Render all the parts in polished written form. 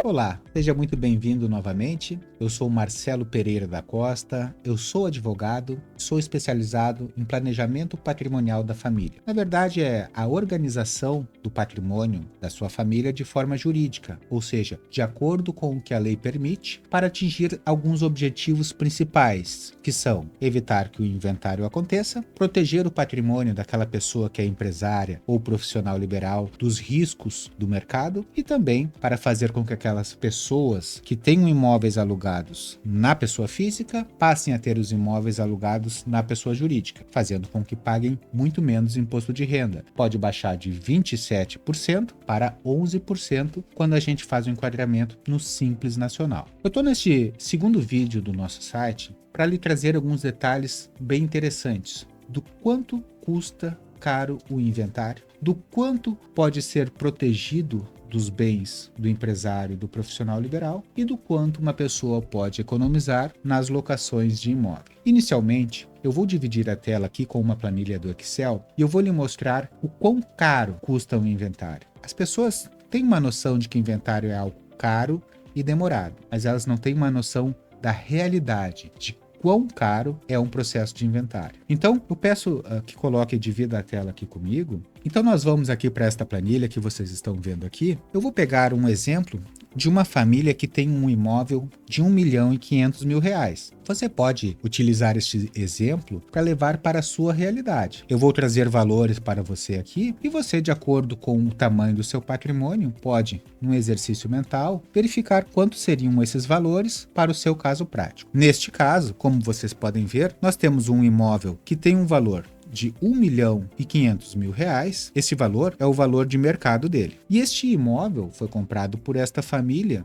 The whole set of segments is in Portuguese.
Olá, seja muito bem-vindo novamente. Eu sou Marcelo Pereira da Costa, eu sou advogado, sou especializado em planejamento patrimonial da família. Na verdade, é a organização do patrimônio da sua família de forma jurídica, ou seja, de acordo com o que a lei permite, para atingir alguns objetivos principais, que são evitar que o inventário aconteça, proteger o patrimônio daquela pessoa que é empresária ou profissional liberal dos riscos do mercado e também para fazer com que aquelas pessoas que tenham imóveis alugados na pessoa física passem a ter os imóveis alugados na pessoa jurídica, fazendo com que paguem muito menos imposto de renda. Pode baixar de 27% para 11% quando a gente faz o enquadramento no Simples Nacional. Eu estou neste segundo vídeo do nosso site para lhe trazer alguns detalhes bem interessantes do quanto custa caro o inventário, do quanto pode ser protegido dos bens do empresário e do profissional liberal e do quanto uma pessoa pode economizar nas locações de imóvel. Inicialmente, eu vou dividir a tela aqui com uma planilha do Excel e eu vou lhe mostrar o quão caro custa um inventário. As pessoas têm uma noção de que inventário é algo caro e demorado, mas elas não têm uma noção da realidade, de quão caro é um processo de inventário. Então, eu peço que coloque e divida a tela aqui comigo. Então, nós vamos aqui para esta planilha que vocês estão vendo aqui. Eu vou pegar um exemplo de uma família que tem um imóvel de R$1.500.000. Você pode utilizar este exemplo para levar para a sua realidade. Eu vou trazer valores para você aqui e você, de acordo com o tamanho do seu patrimônio, pode, num exercício mental, verificar quantos seriam esses valores para o seu caso prático. Neste caso, como vocês podem ver, nós temos um imóvel que tem um valor de R$1.500.000, esse valor é o valor de mercado dele. E este imóvel foi comprado por esta família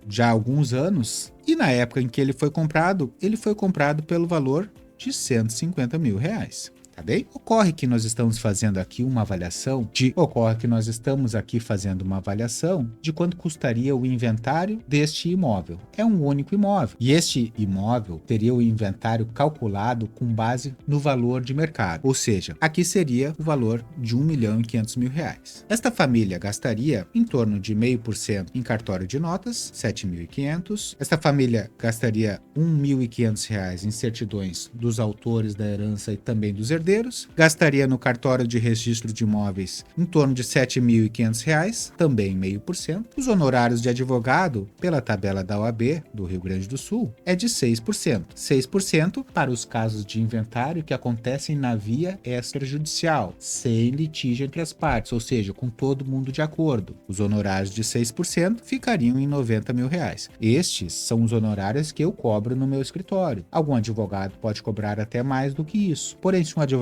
já há alguns anos, e na época em que ele foi comprado pelo valor de R$150.000. Tá bem? Ocorre que nós estamos fazendo aqui uma avaliação de quanto custaria o inventário deste imóvel. É um único imóvel. E este imóvel teria o inventário calculado com base no valor de mercado. Ou seja, aqui seria o valor de R$1.500.000. Esta família gastaria em torno de 0,5% em cartório de notas, R$7.500. Esta família gastaria R$1.500 em certidões dos autores da herança e também dos herdeiros. Gastaria no cartório de registro de imóveis em torno de R$7.500, também 0,5%. Os honorários de advogado, pela tabela da OAB do Rio Grande do Sul, é de 6%. 6% para os casos de inventário que acontecem na via extrajudicial, sem litígio entre as partes, ou seja, com todo mundo de acordo. Os honorários de 6% ficariam em R$90.000. Estes são os honorários que eu cobro no meu escritório. Algum advogado pode cobrar até mais do que isso. Porém, se um advogado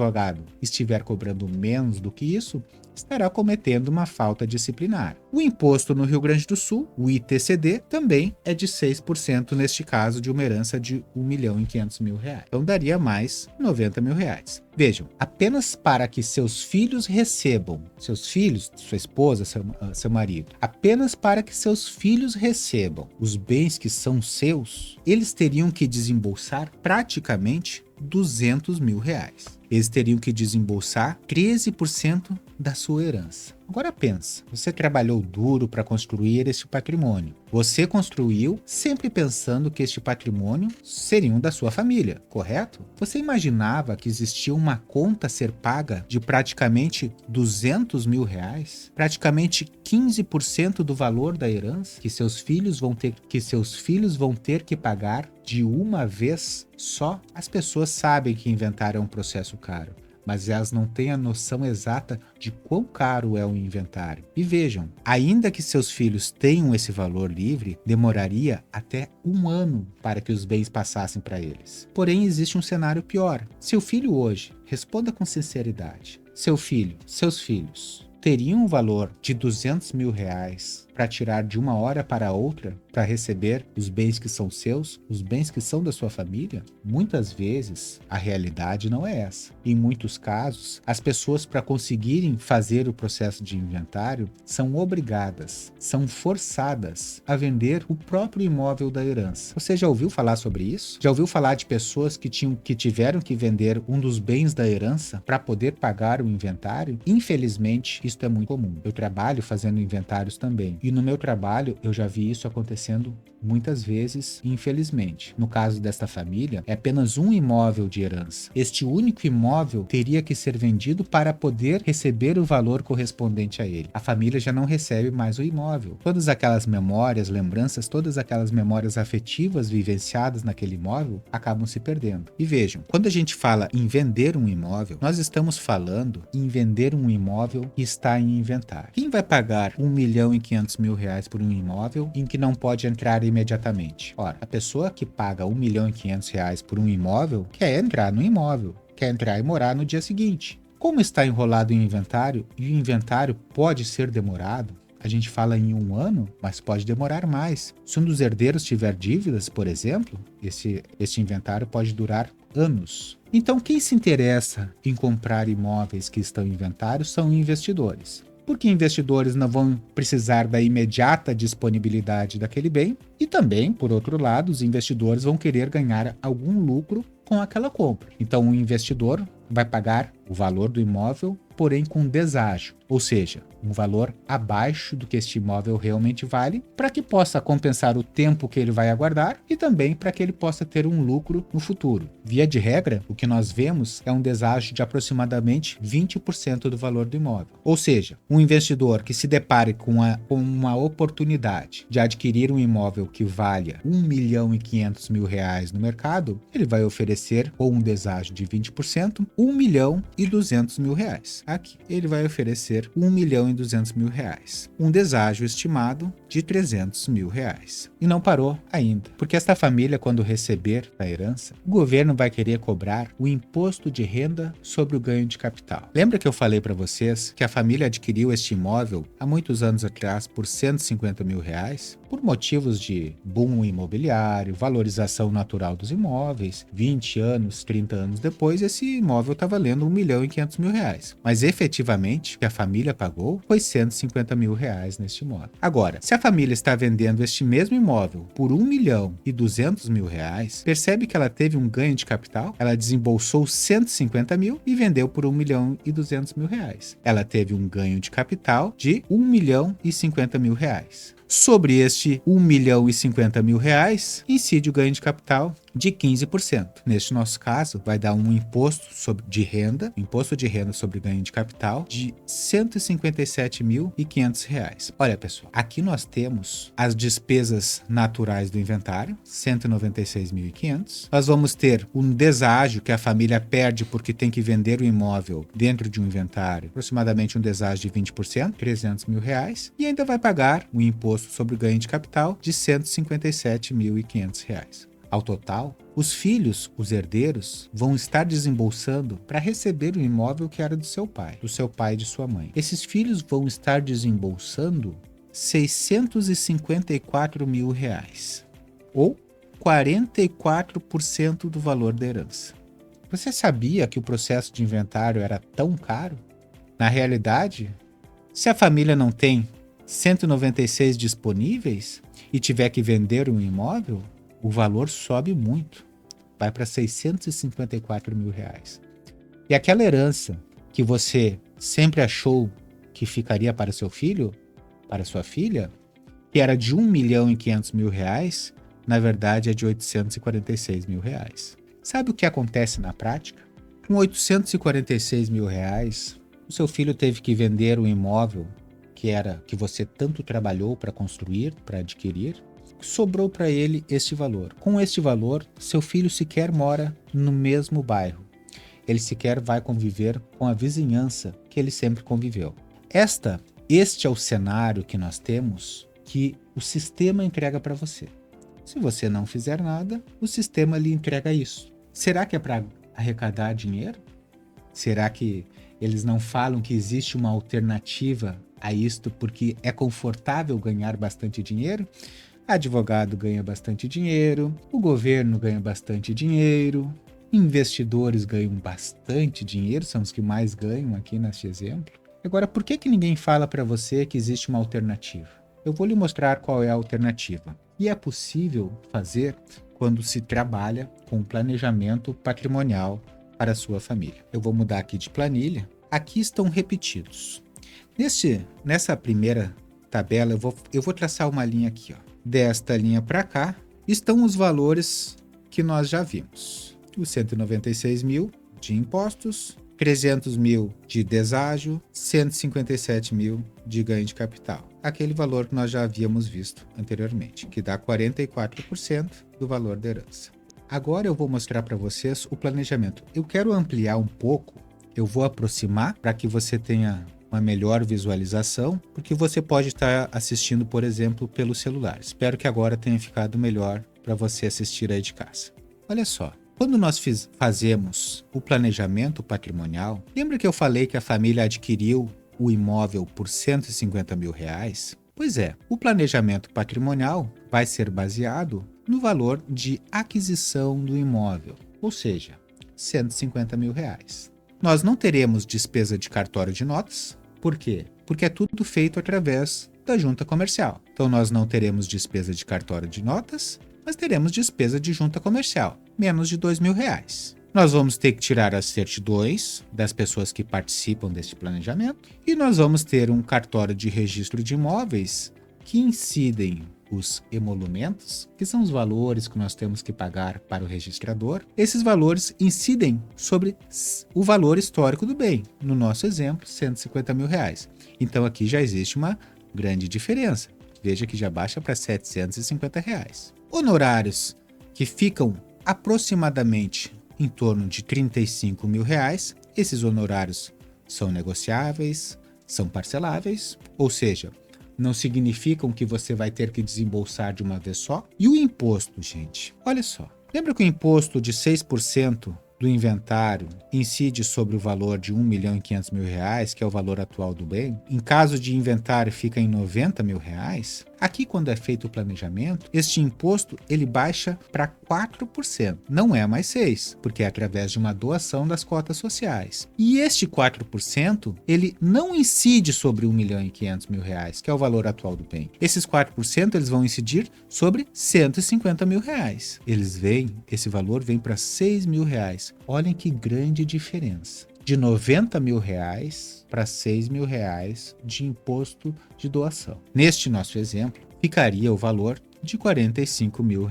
estiver cobrando menos do que isso, estará cometendo uma falta disciplinar. O imposto no Rio Grande do Sul, o ITCD, também é de 6% neste caso de uma herança de R$1.500.000. Então daria mais R$90.000. Vejam, apenas para que seus filhos recebam, seus filhos, sua esposa, seu marido, apenas para que seus filhos recebam os bens que são seus, eles teriam que desembolsar praticamente R$200.000. Eles teriam que desembolsar 13% da sua herança. Agora pensa, você trabalhou duro para construir este patrimônio. Você construiu sempre pensando que este patrimônio seria da sua família, correto? Você imaginava que existia uma conta a ser paga de praticamente R$200.000? Praticamente 15% do valor da herança que seus filhos vão ter que pagar de uma vez só? As pessoas sabem que inventário é um processo caro, mas elas não têm a noção exata de quão caro é o inventário. E vejam, ainda que seus filhos tenham esse valor livre, demoraria até 1 ano para que os bens passassem para eles. Porém, existe um cenário pior. Seu filho hoje, responda com sinceridade, seus filhos teriam um valor de R$200.000 para tirar de uma hora para outra para receber os bens que são seus, os bens que são da sua família? Muitas vezes a realidade não é essa. Em muitos casos, as pessoas, para conseguirem fazer o processo de inventário, são obrigadas, são forçadas a vender o próprio imóvel da herança. Você já ouviu falar sobre isso? Já ouviu falar de pessoas que tiveram que vender um dos bens da herança para poder pagar o inventário? Infelizmente, isso é muito comum. Eu trabalho fazendo inventários também. E no meu trabalho eu já vi isso acontecendo muitas vezes, infelizmente. No caso desta família, é apenas um imóvel de herança. Este único imóvel teria que ser vendido para poder receber o valor correspondente a ele. A família já não recebe mais o imóvel. Todas aquelas memórias, lembranças, todas aquelas memórias afetivas vivenciadas naquele imóvel acabam se perdendo. E vejam, quando a gente fala em vender um imóvel, nós estamos falando em vender um imóvel que está em inventário. Quem vai pagar R$ 1.500.000 por um imóvel em que não pode entrar imediatamente? Ora, a pessoa que paga R$ 1.500.000 por um imóvel quer entrar no imóvel, quer entrar e morar no dia seguinte. Como está enrolado em inventário, e o inventário pode ser demorado, a gente fala em 1 ano, mas pode demorar mais. Se um dos herdeiros tiver dívidas, por exemplo, esse inventário pode durar anos. Então, quem se interessa em comprar imóveis que estão em inventário são investidores. Porque investidores não vão precisar da imediata disponibilidade daquele bem e também, por outro lado, os investidores vão querer ganhar algum lucro com aquela compra. Então, o investidor vai pagar o valor do imóvel, porém com deságio, ou seja, um valor abaixo do que este imóvel realmente vale, para que possa compensar o tempo que ele vai aguardar e também para que ele possa ter um lucro no futuro. Via de regra, o que nós vemos é um deságio de aproximadamente 20% do valor do imóvel. Ou seja, um investidor que se depare com uma oportunidade de adquirir um imóvel que valha R$ 1.500.000 no mercado, ele vai oferecer com um deságio de 20%, R$ 1.200.000. Aqui, ele vai oferecer R$ 1.200.000. Um deságio estimado de R$ 300.000. E não parou ainda, porque esta família, quando receber a herança, o governo vai querer cobrar o imposto de renda sobre o ganho de capital. Lembra que eu falei para vocês que a família adquiriu este imóvel há muitos anos atrás por R$ 150.000? Por motivos de boom imobiliário, valorização natural dos imóveis, 20 anos, 30 anos depois, esse imóvel está valendo R$ 1.500.000. Mas efetivamente, o que a família pagou foi R$ 150.000 neste imóvel. Agora, se a família está vendendo este mesmo imóvel por R$ 1.200.000, percebe que ela teve um ganho de capital? Ela desembolsou R$ 150.000 e vendeu por R$ 1.200.000. Ela teve um ganho de capital de R$ 1.050.000. Sobre este R$ 1.050.000, incide o ganho de capital de 15%. Neste nosso caso, vai dar um imposto de renda sobre ganho de capital de R$ 157.500. Olha, pessoal, aqui nós temos as despesas naturais do inventário, R$ 196.500. Nós vamos ter um deságio que a família perde porque tem que vender o imóvel dentro de um inventário, aproximadamente um deságio de 20%, R$ 300.000, e ainda vai pagar um imposto sobre o ganho de capital de R$ 157.500. Ao total, os filhos, os herdeiros, vão estar desembolsando para receber o imóvel que era do seu pai e de sua mãe. Esses filhos vão estar desembolsando R$ 654.000, ou 44% do valor da herança. Você sabia que o processo de inventário era tão caro? Na realidade, se a família não tem 196 disponíveis e tiver que vender um imóvel, o valor sobe muito, vai para R$ 654.000. E aquela herança que você sempre achou que ficaria para seu filho, para sua filha, que era de R$ 1.500.000, na verdade é de R$ 846.000. Sabe o que acontece na prática? Com R$ 846.000, o seu filho teve que vender o imóvel que você tanto trabalhou para construir, para adquirir. Sobrou para ele este valor. Com este valor, seu filho sequer mora no mesmo bairro. Ele sequer vai conviver com a vizinhança que ele sempre conviveu. Este é o cenário que nós temos, que o sistema entrega para você. Se você não fizer nada, o sistema lhe entrega isso. Será que é para arrecadar dinheiro? Será que eles não falam que existe uma alternativa a isto porque é confortável ganhar bastante dinheiro? Advogado ganha bastante dinheiro, o governo ganha bastante dinheiro, investidores ganham bastante dinheiro, são os que mais ganham aqui neste exemplo. Agora, por que ninguém fala para você que existe uma alternativa? Eu vou lhe mostrar qual é a alternativa. E é possível fazer quando se trabalha com planejamento patrimonial para a sua família. Eu vou mudar aqui de planilha. Aqui estão repetidos. Nessa primeira tabela, eu vou traçar uma linha aqui, ó. Desta linha para cá estão os valores que nós já vimos. Os 196 mil de impostos, 300 mil de deságio, 157 mil de ganho de capital. Aquele valor que nós já havíamos visto anteriormente, que dá 44% do valor da herança. Agora eu vou mostrar para vocês o planejamento. Eu quero ampliar um pouco, eu vou aproximar para que você tenha uma melhor visualização, porque você pode estar assistindo, por exemplo, pelo celular. Espero que agora tenha ficado melhor para você assistir aí de casa. Olha só. Quando nós fazemos o planejamento patrimonial, lembra que eu falei que a família adquiriu o imóvel por 150 mil reais? Pois é, o planejamento patrimonial vai ser baseado no valor de aquisição do imóvel, ou seja, 150 mil reais. Nós não teremos despesa de cartório de notas. Por quê? Porque é tudo feito através da junta comercial. Então nós não teremos despesa de cartório de notas, mas teremos despesa de junta comercial, menos de R$2.000. Nós vamos ter que tirar as certidões das pessoas que participam deste planejamento e nós vamos ter um cartório de registro de imóveis que incidem os emolumentos, que são os valores que nós temos que pagar para o registrador. Esses valores incidem sobre o valor histórico do bem. No nosso exemplo, 150 mil reais. Então aqui já existe uma grande diferença. Veja que já baixa para 750 reais. Honorários que ficam aproximadamente em torno de 35 mil reais. Esses honorários são negociáveis, são parceláveis, ou seja, não significam que você vai ter que desembolsar de uma vez só. E o imposto, gente, olha só. Lembra que o imposto de 6% do inventário incide sobre o valor de R$1.500.000, que é o valor atual do bem? Em caso de inventário fica em R$90 mil. Aqui, quando é feito o planejamento, este imposto ele baixa para 4%. Não é mais 6%, porque é através de uma doação das cotas sociais. E este 4%, ele não incide sobre R$1.500.000, que é o valor atual do bem. Esses 4% eles vão incidir sobre R$150 mil. Esse valor vem para R$6.000. Olhem que grande diferença. De R$90 mil para R$6.000 de imposto de doação. Neste nosso exemplo, ficaria o valor de R$45 mil.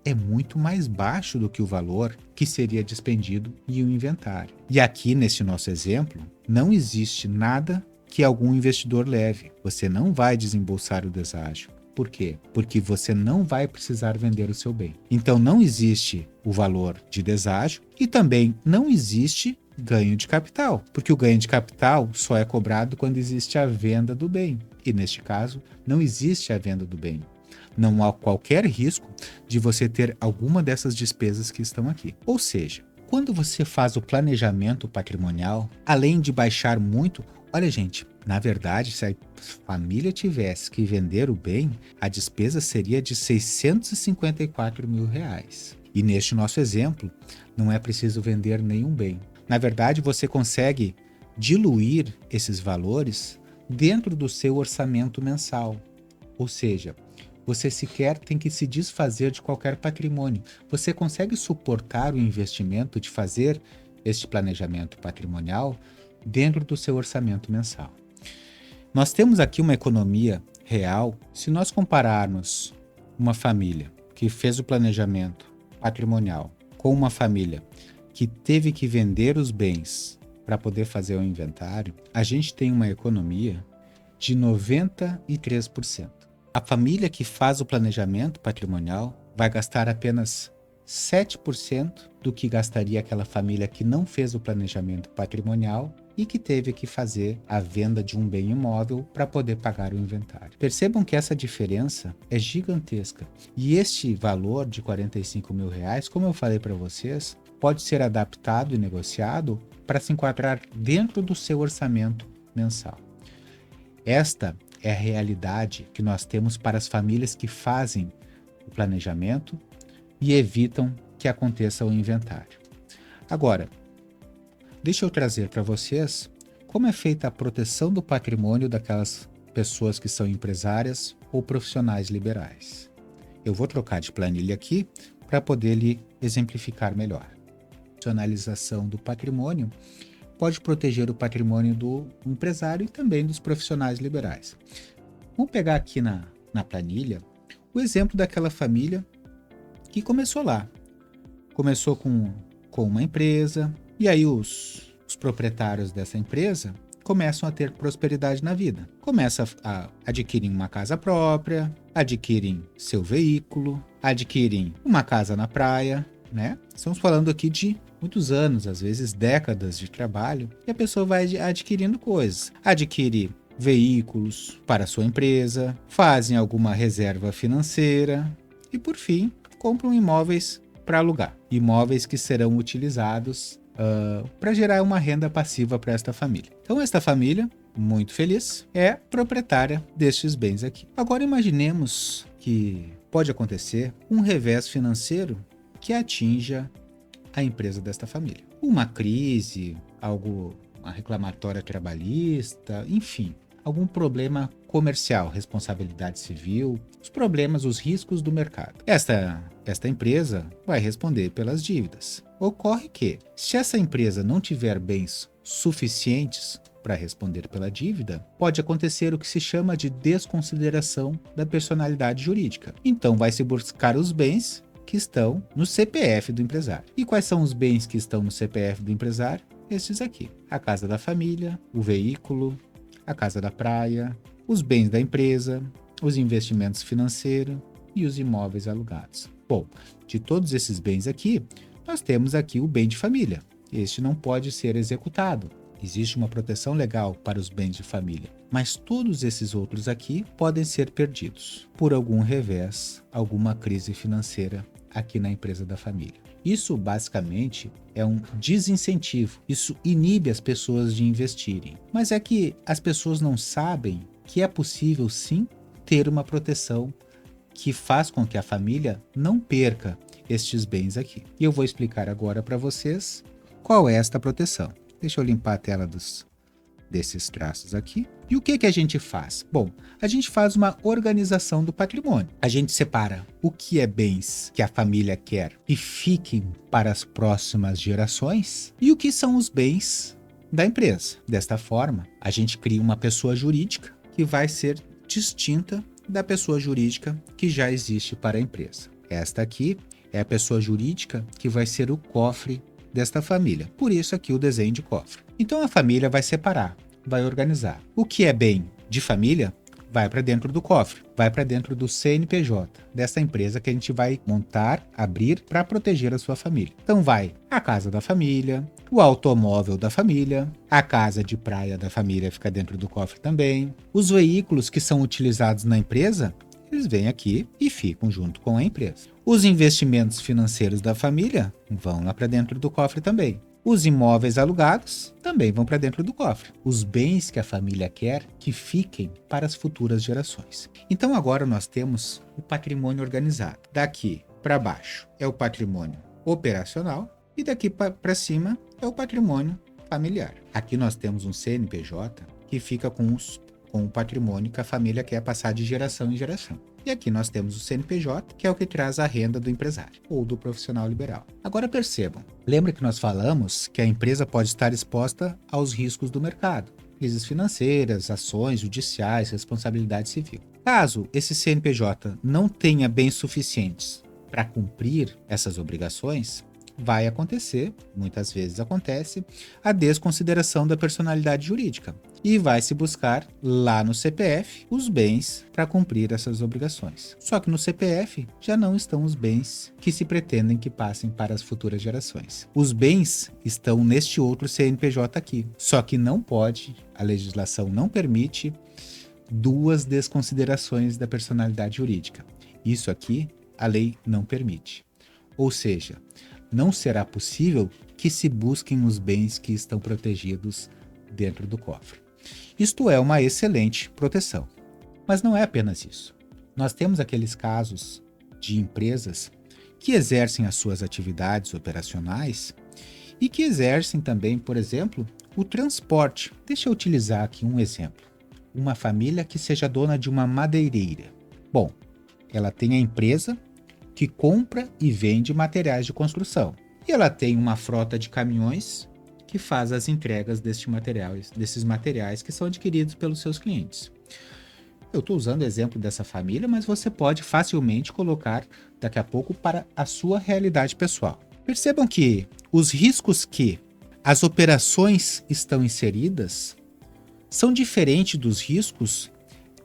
É muito mais baixo do que o valor que seria despendido em um inventário. E aqui, neste nosso exemplo, não existe nada que algum investidor leve. Você não vai desembolsar o deságio. Por quê? Porque você não vai precisar vender o seu bem. Então não existe o valor de deságio e também não existe ganho de capital, porque o ganho de capital só é cobrado quando existe a venda do bem. E neste caso, não existe a venda do bem. Não há qualquer risco de você ter alguma dessas despesas que estão aqui. Ou seja, quando você faz o planejamento patrimonial, além de baixar muito, olha gente, na verdade, se a família tivesse que vender o bem, a despesa seria de R$654 mil. E neste nosso exemplo, não é preciso vender nenhum bem. Na verdade, você consegue diluir esses valores dentro do seu orçamento mensal. Ou seja, você sequer tem que se desfazer de qualquer patrimônio. Você consegue suportar o investimento de fazer este planejamento patrimonial dentro do seu orçamento mensal. Nós temos aqui uma economia real. Se nós compararmos uma família que fez o planejamento patrimonial com uma família que teve que vender os bens para poder fazer o inventário, a gente tem uma economia de 93%. A família que faz o planejamento patrimonial vai gastar apenas 7% do que gastaria aquela família que não fez o planejamento patrimonial e que teve que fazer a venda de um bem imóvel para poder pagar o inventário. Percebam que essa diferença é gigantesca. E este valor de R$45 mil, como eu falei para vocês, pode ser adaptado e negociado para se enquadrar dentro do seu orçamento mensal. Esta é a realidade que nós temos para as famílias que fazem o planejamento e evitam que aconteça o inventário. Agora, deixa eu trazer para vocês como é feita a proteção do patrimônio daquelas pessoas que são empresárias ou profissionais liberais. Eu vou trocar de planilha aqui para poder lhe exemplificar melhor. A nacionalização do patrimônio pode proteger o patrimônio do empresário e também dos profissionais liberais. Vamos pegar aqui na planilha o exemplo daquela família que começou lá. Começou com uma empresa, e aí os proprietários dessa empresa começam a ter prosperidade na vida. Começam a adquirir uma casa própria, adquirem seu veículo, adquirem uma casa na praia, né? Estamos falando aqui de muitos anos, às vezes décadas de trabalho, e a pessoa vai adquirindo coisas. Adquire veículos para sua empresa, fazem alguma reserva financeira e, por fim, compram imóveis para alugar. Imóveis que serão utilizados para gerar uma renda passiva para esta família. Então, esta família, muito feliz, é proprietária destes bens aqui. Agora, imaginemos que pode acontecer um revés financeiro que atinja a empresa desta família. Uma crise, uma reclamatória trabalhista, enfim, algum problema comercial, responsabilidade civil, os problemas, os riscos do mercado. Esta empresa vai responder pelas dívidas. Ocorre que, se essa empresa não tiver bens suficientes para responder pela dívida, pode acontecer o que se chama de desconsideração da personalidade jurídica. Então, vai se buscar os bens que estão no CPF do empresário. E quais são os bens que estão no CPF do empresário? Estes aqui: a casa da família, o veículo, a casa da praia, os bens da empresa, os investimentos financeiros e os imóveis alugados. Bom, de todos esses bens aqui, nós temos aqui o bem de família. Este não pode ser executado. Existe uma proteção legal para os bens de família, mas todos esses outros aqui podem ser perdidos por algum revés, alguma crise financeira aqui na empresa da família. Isso basicamente é um desincentivo, isso inibe as pessoas de investirem. Mas é que as pessoas não sabem que é possível sim ter uma proteção que faz com que a família não perca estes bens aqui. E eu vou explicar agora para vocês qual é esta proteção. Deixa eu limpar a tela desses traços aqui. E o que a gente faz? Bom, a gente faz uma organização do patrimônio. A gente separa o que é bens que a família quer que fiquem para as próximas gerações e o que são os bens da empresa. Desta forma, a gente cria uma pessoa jurídica que vai ser distinta da pessoa jurídica que já existe para a empresa. Esta aqui é a pessoa jurídica que vai ser o cofre desta família. Por isso aqui o desenho de cofre. Então a família vai separar, vai organizar. O que é bem de família vai para dentro do cofre, vai para dentro do CNPJ dessa empresa que a gente vai montar, abrir para proteger a sua família. Então vai a casa da família, o automóvel da família, a casa de praia da família fica dentro do cofre também. Os veículos que são utilizados na empresa, eles vêm aqui e ficam junto com a empresa. Os investimentos financeiros da família vão lá para dentro do cofre também. Os imóveis alugados também vão para dentro do cofre. Os bens que a família quer que fiquem para as futuras gerações. Então agora nós temos o patrimônio organizado. Daqui para baixo é o patrimônio operacional e daqui para cima é o patrimônio familiar. Aqui nós temos um CNPJ que fica com o patrimônio que a família quer passar de geração em geração. E aqui nós temos o CNPJ, que é o que traz a renda do empresário ou do profissional liberal. Agora percebam, lembra que nós falamos que a empresa pode estar exposta aos riscos do mercado, crises financeiras, ações judiciais, responsabilidade civil. Caso esse CNPJ não tenha bens suficientes para cumprir essas obrigações, vai acontecer, muitas vezes acontece, a desconsideração da personalidade jurídica. E vai se buscar lá no CPF os bens para cumprir essas obrigações. Só que no CPF já não estão os bens que se pretendem que passem para as futuras gerações. Os bens estão neste outro CNPJ aqui. Só que não pode, a legislação não permite duas desconsiderações da personalidade jurídica. Isso aqui a lei não permite. Ou seja, não será possível que se busquem os bens que estão protegidos dentro do cofre. Isto é uma excelente proteção. Mas não é apenas isso. Nós temos aqueles casos de empresas que exercem as suas atividades operacionais e que exercem também, por exemplo, o transporte. Deixa eu utilizar aqui um exemplo. Uma família que seja dona de uma madeireira. Bom, ela tem a empresa que compra e vende materiais de construção. E ela tem uma frota de caminhões que faz as entregas desses materiais que são adquiridos pelos seus clientes. Eu estou usando o exemplo dessa família, mas você pode facilmente colocar daqui a pouco para a sua realidade pessoal. Percebam que os riscos que as operações estão inseridas são diferentes dos riscos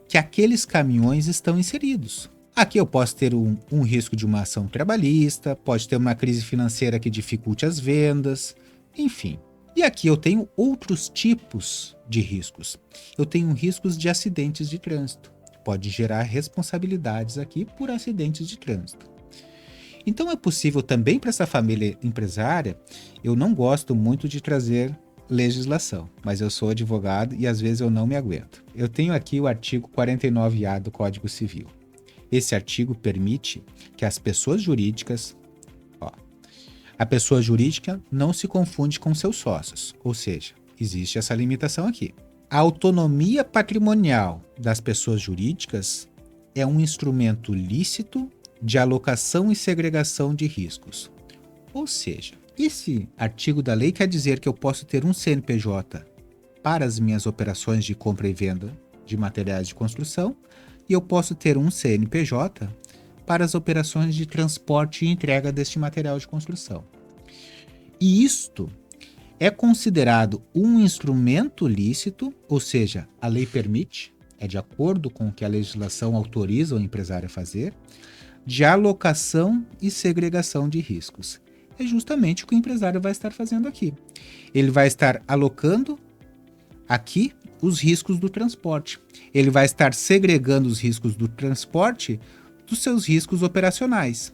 que aqueles caminhões estão inseridos. Aqui eu posso ter um risco de uma ação trabalhista, pode ter uma crise financeira que dificulte as vendas, enfim. E aqui eu tenho outros tipos de riscos. Eu tenho riscos de acidentes de trânsito. Pode gerar responsabilidades aqui por acidentes de trânsito. Então é possível também para essa família empresária, eu não gosto muito de trazer legislação, mas eu sou advogado e às vezes eu não me aguento. Eu tenho aqui o artigo 49A do Código Civil. Esse artigo permite que as pessoas jurídicas, a pessoa jurídica não se confunde com seus sócios, ou seja, existe essa limitação aqui. A autonomia patrimonial das pessoas jurídicas é um instrumento lícito de alocação e segregação de riscos. Ou seja, esse artigo da lei quer dizer que eu posso ter um CNPJ para as minhas operações de compra e venda de materiais de construção e eu posso ter um CNPJ para as operações de transporte e entrega deste material de construção. E isto é considerado um instrumento lícito, ou seja, a lei permite, é de acordo com o que a legislação autoriza o empresário a fazer, de alocação e segregação de riscos. É justamente o que o empresário vai estar fazendo aqui. Ele vai estar alocando aqui os riscos do transporte. Ele vai estar segregando os riscos do transporte dos seus riscos operacionais.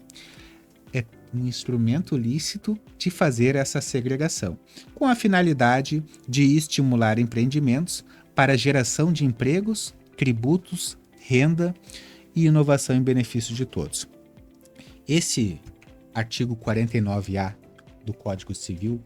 É um instrumento lícito de fazer essa segregação, com a finalidade de estimular empreendimentos para a geração de empregos, tributos, renda e inovação em benefício de todos. Esse artigo 49A do Código Civil,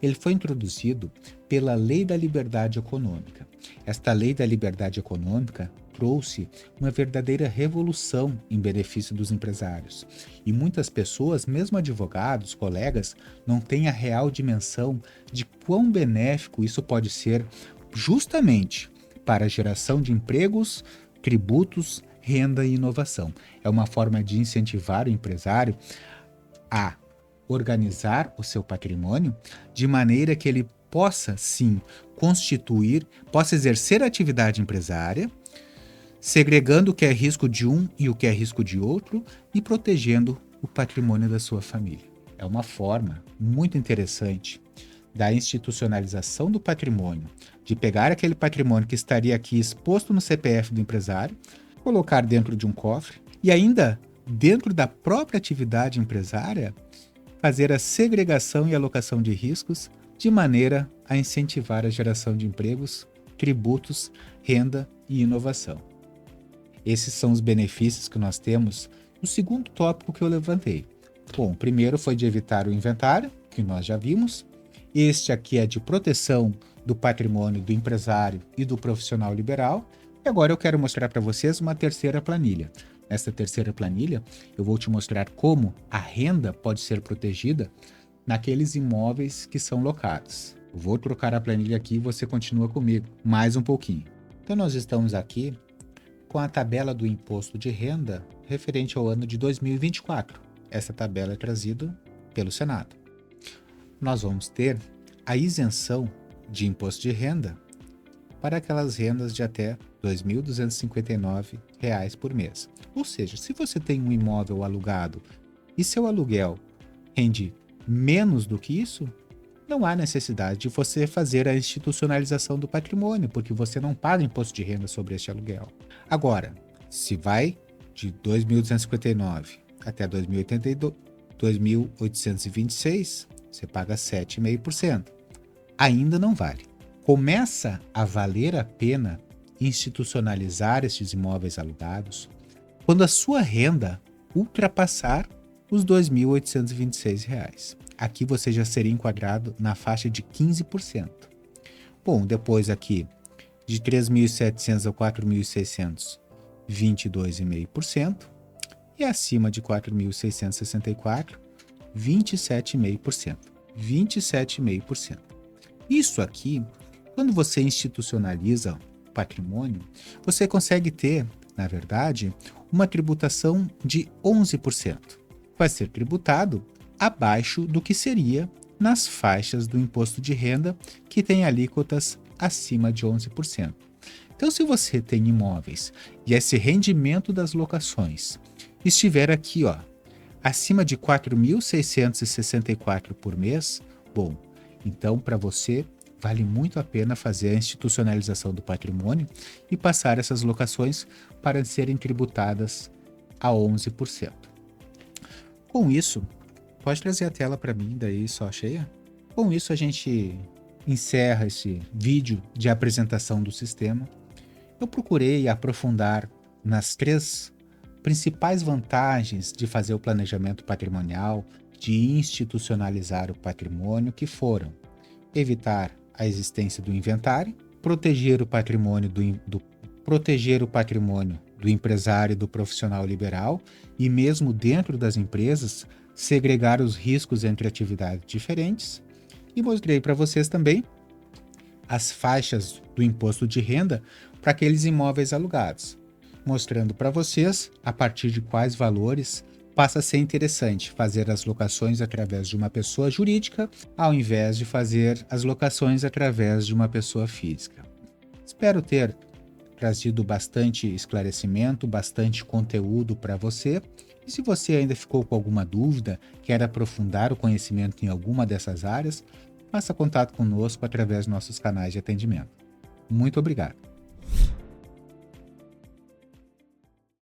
ele foi introduzido pela Lei da Liberdade Econômica. Esta Lei da Liberdade Econômica trouxe uma verdadeira revolução em benefício dos empresários. E muitas pessoas, mesmo advogados, colegas, não têm a real dimensão de quão benéfico isso pode ser justamente para a geração de empregos, tributos, renda e inovação. É uma forma de incentivar o empresário a organizar o seu patrimônio de maneira que ele possa, sim, possa exercer a atividade empresária, segregando o que é risco de um e o que é risco de outro e protegendo o patrimônio da sua família. É uma forma muito interessante da institucionalização do patrimônio, de pegar aquele patrimônio que estaria aqui exposto no CPF do empresário, colocar dentro de um cofre e ainda dentro da própria atividade empresária fazer a segregação e alocação de riscos de maneira a incentivar a geração de empregos, tributos, renda e inovação. Esses são os benefícios que nós temos no segundo tópico que eu levantei. Bom, o primeiro foi de evitar o inventário, que nós já vimos. Este aqui é de proteção do patrimônio do empresário e do profissional liberal. E agora eu quero mostrar para vocês uma terceira planilha. Nesta terceira planilha, eu vou te mostrar como a renda pode ser protegida naqueles imóveis que são locados. Eu vou trocar a planilha aqui e você continua comigo mais um pouquinho. Então nós estamos aqui com a tabela do imposto de renda referente ao ano de 2024. Essa tabela é trazida pelo Senado. Nós vamos ter a isenção de imposto de renda para aquelas rendas de até R$ 2.259 por mês. Ou seja, se você tem um imóvel alugado e seu aluguel rende menos do que isso, não há necessidade de você fazer a institucionalização do patrimônio, porque você não paga imposto de renda sobre este aluguel. Agora, se vai de 2.259 até 2.826, você paga 7,5%. Ainda não vale. Começa a valer a pena institucionalizar estes imóveis alugados quando a sua renda ultrapassar os R$ 2.826. Aqui você já seria enquadrado na faixa de 15%. Bom, depois aqui de 3.700 a 4.600, 22,5%. E acima de 4.664, 27,5%. 27,5%. Isso aqui, quando você institucionaliza patrimônio, você consegue ter, na verdade, uma tributação de 11%. Vai ser tributado abaixo do que seria nas faixas do imposto de renda, que tem alíquotas acima de 11%. Então, se você tem imóveis e esse rendimento das locações estiver aqui, ó, acima de R$ 4.664 por mês, bom, então para você vale muito a pena fazer a institucionalização do patrimônio e passar essas locações para serem tributadas a 11%. Com isso, pode trazer a tela para mim daí só cheia? Com isso a gente encerra esse vídeo de apresentação do sistema. Eu procurei aprofundar nas 3 principais vantagens de fazer o planejamento patrimonial, de institucionalizar o patrimônio, que foram evitar a existência do inventário, proteger o patrimônio do empresário e do profissional liberal e mesmo dentro das empresas segregar os riscos entre atividades diferentes, e mostrei para vocês também as faixas do imposto de renda para aqueles imóveis alugados, mostrando para vocês a partir de quais valores passa a ser interessante fazer as locações através de uma pessoa jurídica, ao invés de fazer as locações através de uma pessoa física. Espero ter trazido bastante esclarecimento, bastante conteúdo para você. E se você ainda ficou com alguma dúvida, quer aprofundar o conhecimento em alguma dessas áreas, faça contato conosco através dos nossos canais de atendimento. Muito obrigado.